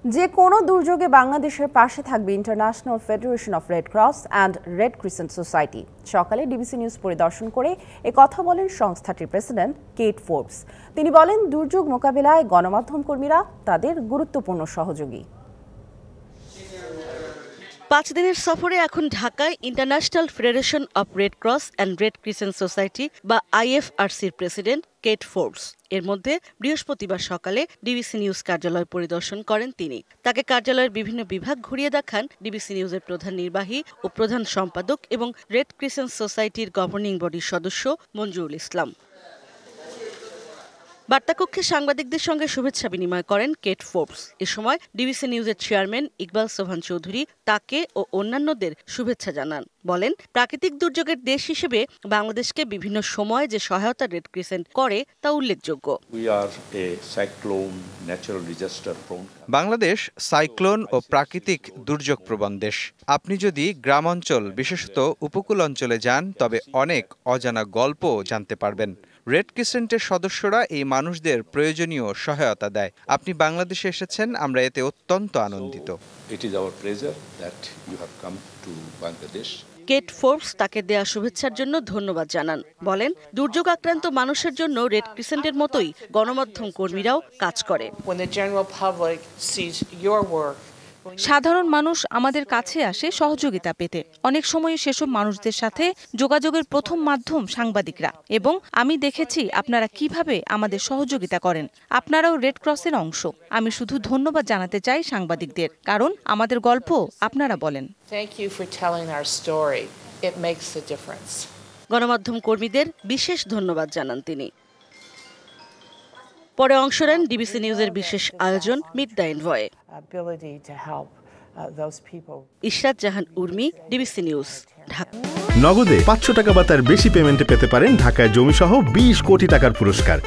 যে কোনো দুর্যোগে বাংলাদেশের পাশে থাকবে international federation of red cross and red crescent society. সকালে ডিবিসি নিউজ পরিদর্শন করে কথা বলেন সংস্থাটির প্রেসিডেন্ট কেট ফোর্বস। তিনি বলেন, দুর্যোগ মোকাবিলায় গণমাধ্যম কর্মীরা তাদের গুরুত্বপূর্ণ সহযোগী। 5 দিনের সফরে এখন ঢাকায় international federation of red cross and red crescent society বা IFRCর প্রেসিডেন্ট কেট ফোর্বস। এর মধ্যে বৃহস্পতিবার সকালে ডিবিসি নিউজ কার্যালয় পরিদর্শন করেন তিনি। তাকে কার্যালয়ের বিভিন্ন বিভাগ ঘুরিয়ে দেখান ডিবিসি নিউজের প্রধান নির্বাহী ও প্রধান সম্পাদক এবং রেড ক্রিসেন্ট সোসাইটির গভর্নিং বডির সদস্য মঞ্জুরুল ইসলাম। বার্তাকক্ষে সাংবাদিকদের সঙ্গে শুভেচ্ছা বিনিময় করেন কেট ফোর্বস। এ সময় ডিবিসি নিউজের চেয়ারম্যান ইকবাল সোবহান চৌধুরী তাকে ও অন্যান্যদের শুভেচ্ছা জানান। বলেন, প্রাকৃতিক দুর্যোগের দেশ হিসেবে বাংলাদেশকে বিভিন্ন সময় যে সহায়তা রেড ক্রিসেন্ট করে তা উল্লেখযোগ্য। বাংলাদেশ সাইক্লোন ও প্রাকৃতিক দুর্যোগ প্রবণ দেশ। আপনি যদি গ্রাম অঞ্চল, বিশেষত উপকূল অঞ্চলে যান, তবে অনেক অজানা গল্প জানতে পারবেন। রেড ক্রিসেন্টের সদস্যরা এই মানুষদের প্রয়োজনীয় সহায়তা দেয়। আপনি বাংলাদেশে এসেছেন, আমরা এতে অত্যন্ত আনন্দিত। কেট ফোর্বস তাকে দেয়া শুভেচ্ছার জন্য ধন্যবাদ জানান। বলেন, দুর্যোগ আক্রান্ত মানুষের জন্য রেড ক্রিসেন্টের মতোই গণমাধ্যম কর্মীরাও কাজ করে। সাধারণ মানুষ আমাদের কাছে আসে সহযোগিতা পেতে। অনেক সময় সেসব মানুষদের সাথে যোগাযোগের প্রথম মাধ্যম সাংবাদিকরা, এবং আমি দেখেছি আপনারা কিভাবে আমাদের সহযোগিতা করেন। আপনারাও রেড ক্রসের অংশ। আমি শুধু ধন্যবাদ জানাতে চাই সাংবাদিকদের, কারণ আমাদের গল্প আপনারা বলেন। গণমাধ্যম কর্মীদের বিশেষ ধন্যবাদ জানান তিনি। পরে অংশ নেন ডিবিসি নিউজের বিশেষ আয়োজন meet the envoy. Ishrat Jahan Urmi, DBC news, Dhaka. নগদে 500 টাকা বা তার বেশি পেমেন্টে পেতে পারেন ঢাকায় জমিসহ 20 কোটি টাকার পুরস্কার।